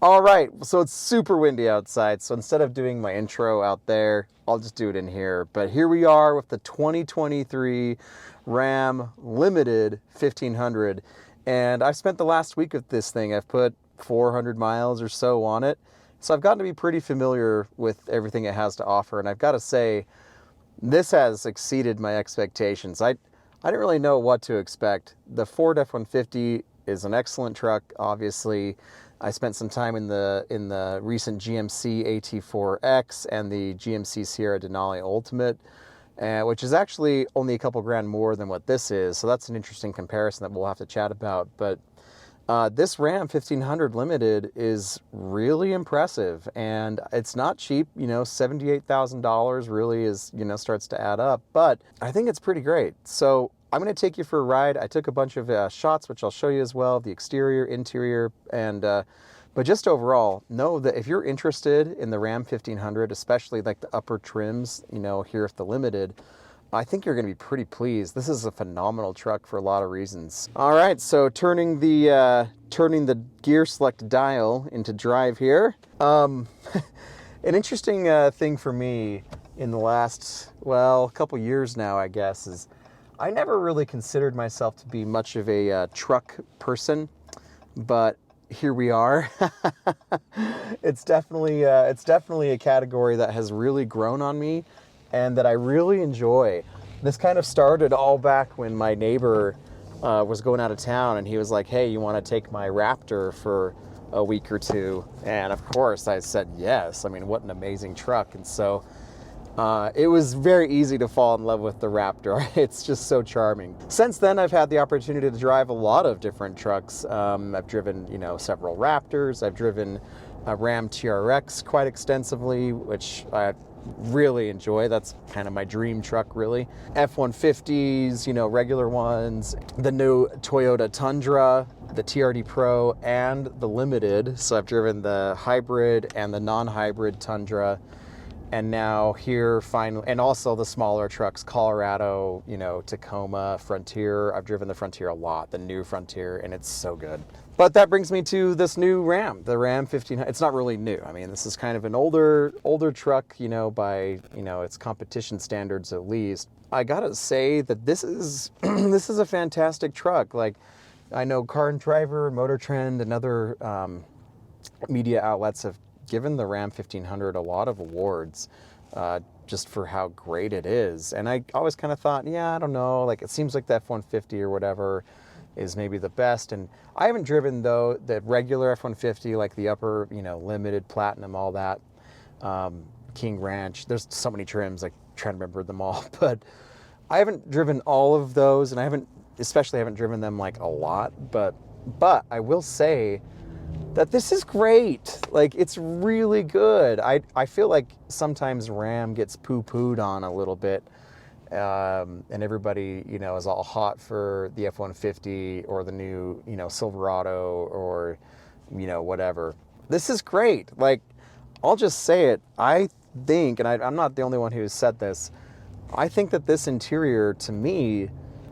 All right, so it's super windy outside, so instead of doing my intro out there, I'll just do it in here. But here we are with the 2023 Ram Limited 1500, and I've spent the last week with this thing. I've put 400 miles or so on it, so I've gotten to be pretty familiar with everything it has to offer, and I've got to say, this has exceeded my expectations. I didn't really know what to expect. The Ford F-150 is an excellent truck, obviously. I spent some time in the recent GMC AT4X and the GMC Sierra Denali Ultimate, which is actually only a couple grand more than what this is. So that's an interesting comparison that we'll have to chat about. But this Ram 1500 Limited is really impressive, and it's not cheap. You know, $78,000 really is, starts to add up, but I think it's pretty great. So I'm going to take you for a ride. I took a bunch of shots, which I'll show you as well, the exterior, interior, and but just overall, know that if you're interested in the Ram 1500, especially like the upper trims, here at the Limited, I think you're going to be pretty pleased. This is a phenomenal truck for a lot of reasons. All right, so turning the gear select dial into drive here. An interesting thing for me in the last, couple years now, I guess, is I never really considered myself to be much of a truck person, but here we are. It's definitely a category that has really grown on me, and that I really enjoy. This kind of started all back when my neighbor was going out of town, and he was like, hey, you want to take my Raptor for a week or two? And of course I said yes. I mean, what an amazing truck. And so it was very easy to fall in love with the Raptor. It's just so charming. Since then, I've had the opportunity to drive a lot of different trucks. I've driven, several Raptors. I've driven a Ram TRX quite extensively, which I really enjoy. That's kind of my dream truck, really. F-150s, regular ones, the new Toyota Tundra, the TRD Pro, and the Limited. So I've driven the hybrid and the non-hybrid Tundra, and now here finally, and also the smaller trucks, Colorado, Tacoma, Frontier. I've driven the Frontier a lot, the new Frontier, and it's so good. But that brings me to this new Ram, the Ram 1500. It's not really new. I mean, this is kind of an older truck, by, its competition standards at least. I gotta say that this is this is a fantastic truck. Like, I know Car and Driver, Motor Trend, and other media outlets have given the Ram 1500 a lot of awards just for how great it is. And I always kind of thought, yeah, I don't know, like it seems like the F-150 or whatever is maybe the best. And I haven't driven, though, the regular F-150, like the upper, Limited, Platinum, all that, King Ranch. There's so many trims, I try to remember them all. But I haven't driven all of those, and I haven't driven them like a lot. But I will say that this is great. Like, it's really good. I feel like sometimes Ram gets poo-pooed on a little bit, and everybody, is all hot for the F-150 or the new, Silverado or, whatever. This is great. Like, I'll just say it. I think, and I'm not the only one who has said this, I think that this interior, to me,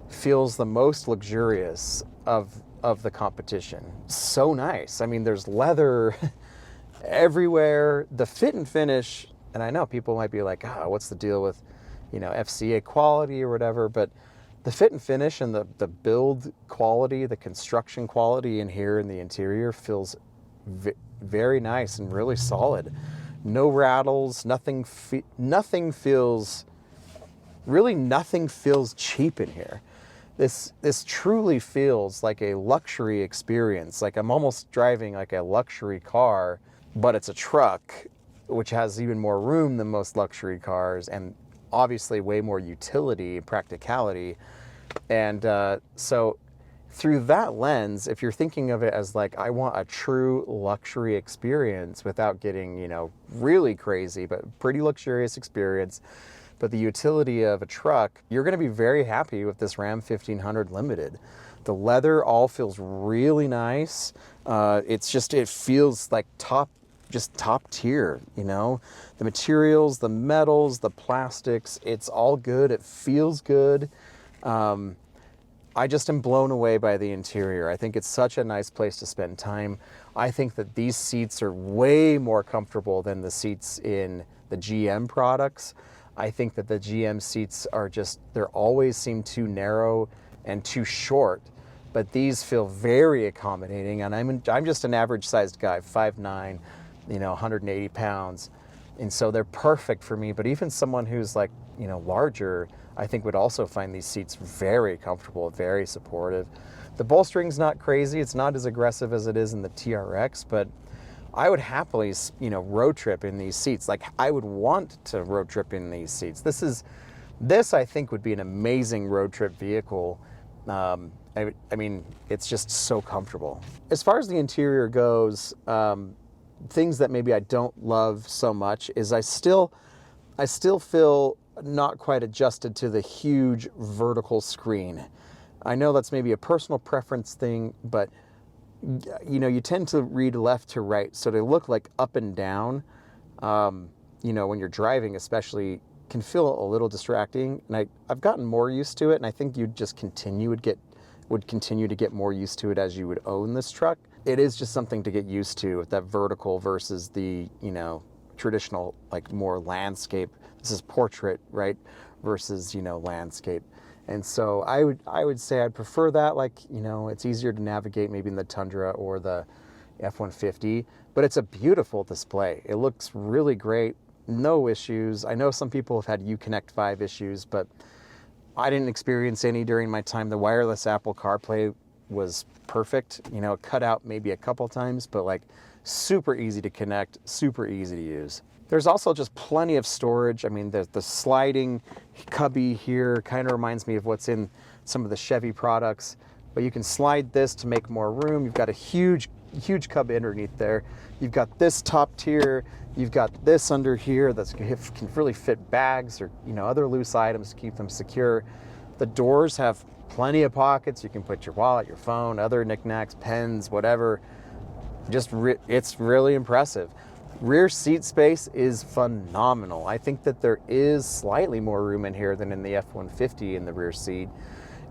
feels the most luxurious of the competition. So nice. I mean, there's leather everywhere. The fit and finish, and I know people might be like, what's the deal with, FCA quality or whatever, but the fit and finish and the build quality, the construction quality in here in the interior feels very nice and really solid. No rattles, nothing feels cheap in here. This truly feels like a luxury experience. Like I'm almost driving like a luxury car, but it's a truck, which has even more room than most luxury cars, and obviously way more utility and practicality. And so through that lens, if you're thinking of it as like, I want a true luxury experience without getting, really crazy, but pretty luxurious experience, but the utility of a truck, you're going to be very happy with this Ram 1500 Limited. The leather all feels really nice. It feels like top tier, The materials, the metals, the plastics, it's all good. It feels good. I just am blown away by the interior. I think it's such a nice place to spend time. I think that these seats are way more comfortable than the seats in the GM products. I think that the GM seats are just, they're always seem too narrow and too short, but these feel very accommodating. And I'm just an average sized guy, 5'9", 180 pounds. And so they're perfect for me. But even someone who's like, larger, I think would also find these seats very comfortable, very supportive. The bolstering's not crazy. It's not as aggressive as it is in the TRX, but I would happily, road trip in these seats. Like, I would want to road trip in these seats. This I think would be an amazing road trip vehicle. I mean, it's just so comfortable. As far as the interior goes, things that maybe I don't love so much is I still feel not quite adjusted to the huge vertical screen. I know that's maybe a personal preference thing, but you tend to read left to right, so they look like up and down, when you're driving especially, can feel a little distracting. And I've gotten more used to it, and I think you'd just would continue to get more used to it as you would own this truck. It is just something to get used to, with that vertical versus the, traditional, like, more landscape. This is portrait, right? Versus, landscape. And so I would say I'd prefer that. Like, it's easier to navigate maybe in the Tundra or the F-150, but it's a beautiful display. It looks really great. No issues. I know some people have had Uconnect 5 issues, but I didn't experience any during my time. The wireless Apple CarPlay was perfect. It cut out maybe a couple times, but like super easy to connect, super easy to use. There's also just plenty of storage. I mean, the sliding cubby here kind of reminds me of what's in some of the Chevy products, but you can slide this to make more room. You've got a huge cubby underneath there. You've got this top tier. You've got this under here that can really fit bags or, other loose items to keep them secure. The doors have plenty of pockets. You can put your wallet, your phone, other knickknacks, pens, whatever. It's really impressive. Rear seat space is phenomenal. I think that there is slightly more room in here than in the F-150 in the rear seat.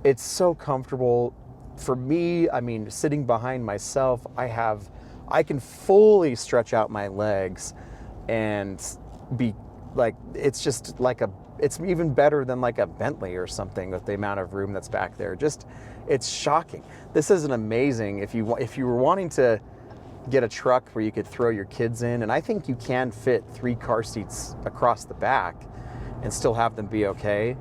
It's so comfortable. For me, I mean, sitting behind myself, I can fully stretch out my legs and be like, it's just like it's even better than like a Bentley or something with the amount of room that's back there. It's shocking. This is an amazing, if you were wanting to get a truck where you could throw your kids in, and I think you can fit 3 car seats across the back and still have them be okay.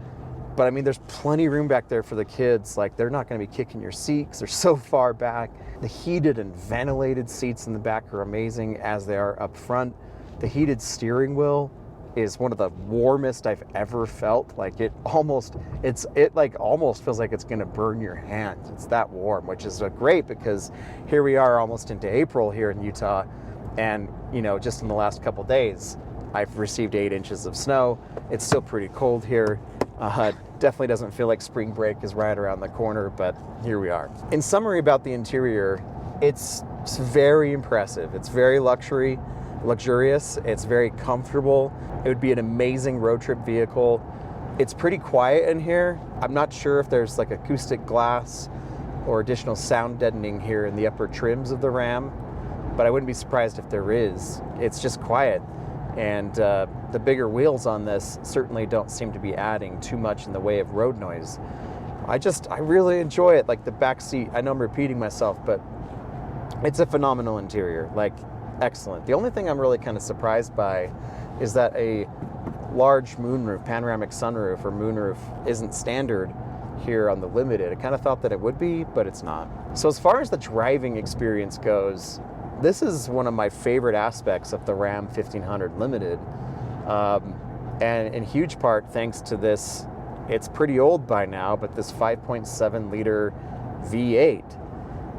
But I mean, there's plenty of room back there for the kids. Like, they're not going to be kicking your seat because they're so far back. The heated and ventilated seats in the back are amazing, as they are up front. The heated steering wheel is one of the warmest I've ever felt. Like, it almost feels like it's going to burn your hands. It's that warm, which is great because here we are almost into April here in Utah, and just in the last couple days I've received 8 inches of snow. It's still pretty cold here. Definitely doesn't feel like spring break is right around the corner, but here we are. In summary about the interior, it's very impressive. It's very luxurious. It's very comfortable. It would be an amazing road trip vehicle. It's pretty quiet in here. I'm not sure if there's like acoustic glass or additional sound deadening here in the upper trims of the Ram, but I wouldn't be surprised if there is. It's just quiet. And the bigger wheels on this certainly don't seem to be adding too much in the way of road noise. I really enjoy it. Like, the back seat, I know I'm repeating myself, but it's a phenomenal interior. Like, excellent. The only thing I'm really kind of surprised by is that a large moonroof, panoramic sunroof or moonroof, isn't standard here on the Limited. I kind of thought that it would be, but it's not. So as far as the driving experience goes, this is one of my favorite aspects of the Ram 1500 Limited, and in huge part thanks to this. It's pretty old by now, but this 5.7 liter V8.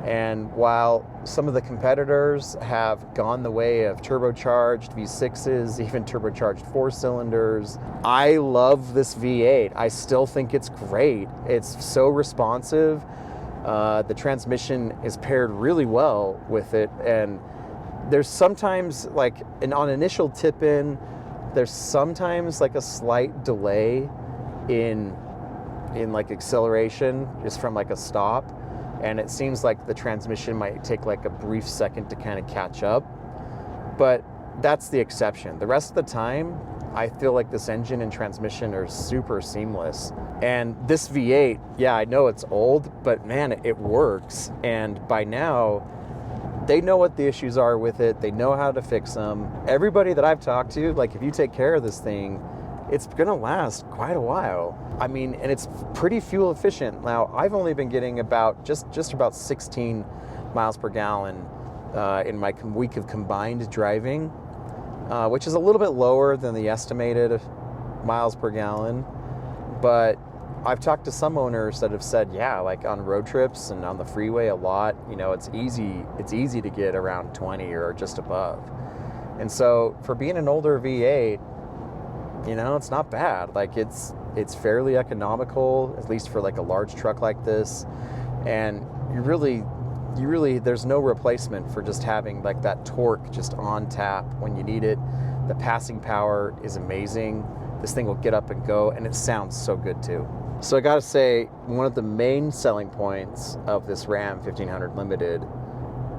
And while some of the competitors have gone the way of turbocharged V6s, even turbocharged 4-cylinders, I love this V8. I still think it's great. It's so responsive. The transmission is paired really well with it, and there's sometimes, like, on initial tip-in, there's sometimes like a slight delay in like acceleration just from like a stop, and it seems like the transmission might take like a brief second to kind of catch up, but that's the exception. The rest of the time, I feel like this engine and transmission are super seamless. And this V8, yeah, I know it's old, but man, it works. And by now, they know what the issues are with it. They know how to fix them. Everybody that I've talked to, like, if you take care of this thing, it's gonna last quite a while. I mean, and it's pretty fuel efficient. Now, I've only been getting about just about 16 miles per gallon in my week of combined driving, which is a little bit lower than the estimated miles per gallon. But I've talked to some owners that have said, yeah, like on road trips and on the freeway a lot, you know, it's easy to get around 20 or just above. And so for being an older V8, you know, it's not bad. Like it's fairly economical, at least for like a large truck like this. And you really, there's no replacement for just having like that torque just on tap when you need it. The passing power is amazing. This thing will get up and go, and it sounds so good too. So I gotta say, one of the main selling points of this Ram 1500 Limited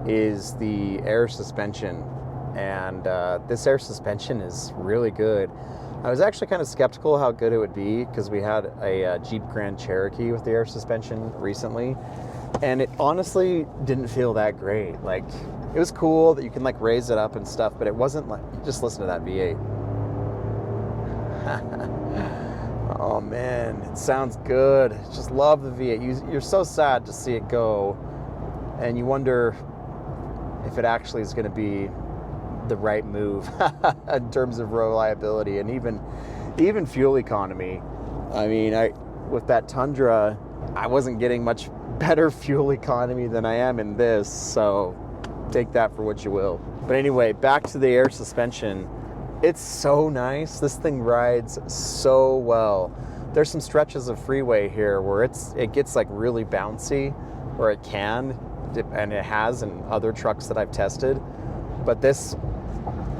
is the air suspension. And this air suspension is really good. I was actually kind of skeptical how good it would be because we had a Jeep Grand Cherokee with the air suspension recently, and it honestly didn't feel that great. Like, it was cool that you can like raise it up and stuff, but it wasn't like, just listen to that V8. Oh man, it sounds good. Just love the V8. You're so sad to see it go, and you wonder if it actually is going to be the right move in terms of reliability and even fuel economy. I mean, with that Tundra, I wasn't getting much better fuel economy than I am in this, so take that for what you will. But anyway, back to the air suspension. It's so nice. This thing rides so well. There's some stretches of freeway here where it gets like really bouncy, or it can, and it has in other trucks that I've tested. But this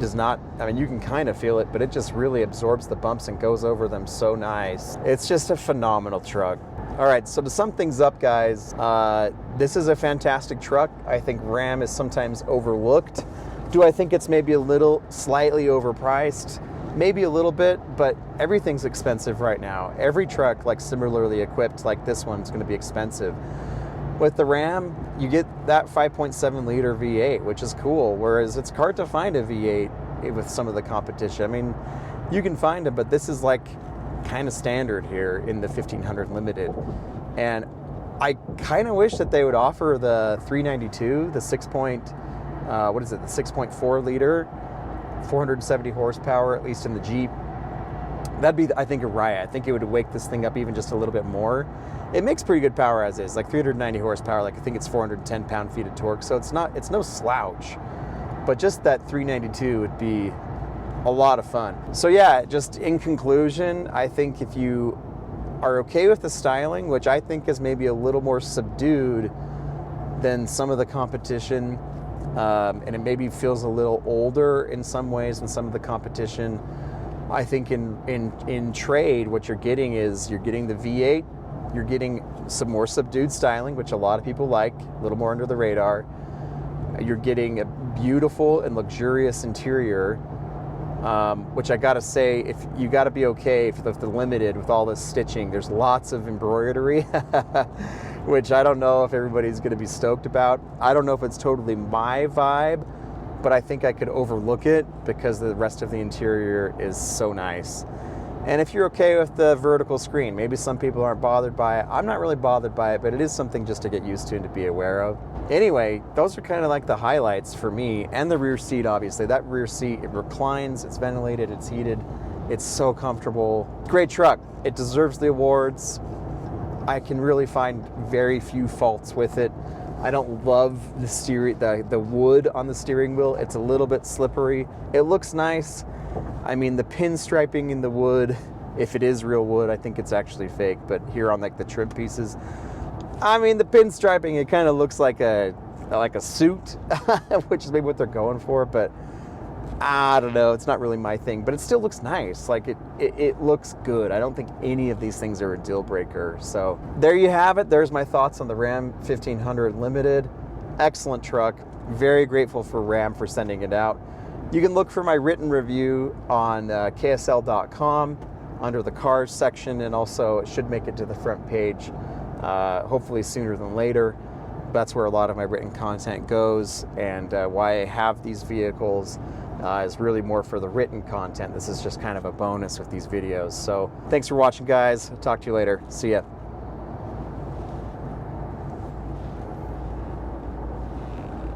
does not. I mean, you can kind of feel it, but it just really absorbs the bumps and goes over them so nice. It's just a phenomenal truck. All right, so to sum things up, guys, this is a fantastic truck. I think Ram is sometimes overlooked. Do I think it's maybe a little slightly overpriced? Maybe a little bit, but everything's expensive right now. Every truck, like similarly equipped like this one, is going to be expensive. With the Ram, you get that 5.7 liter V8, which is cool, whereas it's hard to find a V8 with some of the competition. I mean, you can find them, but this is like kind of standard here in the 1500 Limited. And I kind of wish that they would offer the 392, the 6.4 liter, 470 horsepower, at least in the Jeep. That'd be, I think, a riot. I think it would wake this thing up even just a little bit more. It makes pretty good power as is, like 390 horsepower, like I think it's 410 pound-feet of torque, so it's no slouch. But just that 392 would be a lot of fun. So yeah, just in conclusion, I think if you are okay with the styling, which I think is maybe a little more subdued than some of the competition, and it maybe feels a little older in some ways than some of the competition, I think in trade, what you're getting is you're getting the V8, you're getting some more subdued styling, which a lot of people like, a little more under the radar. You're getting a beautiful and luxurious interior, which I gotta say, if you gotta be okay if the Limited with all this stitching. There's lots of embroidery, which I don't know if everybody's gonna be stoked about. I don't know if it's totally my vibe, but I think I could overlook it because the rest of the interior is so nice. And if you're okay with the vertical screen, maybe some people aren't bothered by it. I'm not really bothered by it, but it is something just to get used to and to be aware of. Anyway, those are kind of like the highlights for me, and the rear seat, obviously. That rear seat, it reclines, it's ventilated, it's heated, it's so comfortable. Great truck. It deserves the awards. I can really find very few faults with it. I don't love the wood on the steering wheel. It's a little bit slippery. It looks nice. I mean, the pinstriping in the wood, if it is real wood, I think it's actually fake, but here on like the trim pieces, I mean, the pinstriping, it kind of looks like a suit, which is maybe what they're going for, but I don't know, it's not really my thing, but it still looks nice. Like it looks good. I don't think any of these things are a deal breaker. So there you have it. There's my thoughts on the Ram 1500 Limited. Excellent truck. Very grateful for Ram for sending it out. You can look for my written review on ksl.com under the cars section, and also it should make it to the front page hopefully sooner than later. That's where a lot of my written content goes, and why I have these vehicles is really more for the written content. This is just kind of a bonus with these videos. So thanks for watching, guys. Talk to you later. See ya.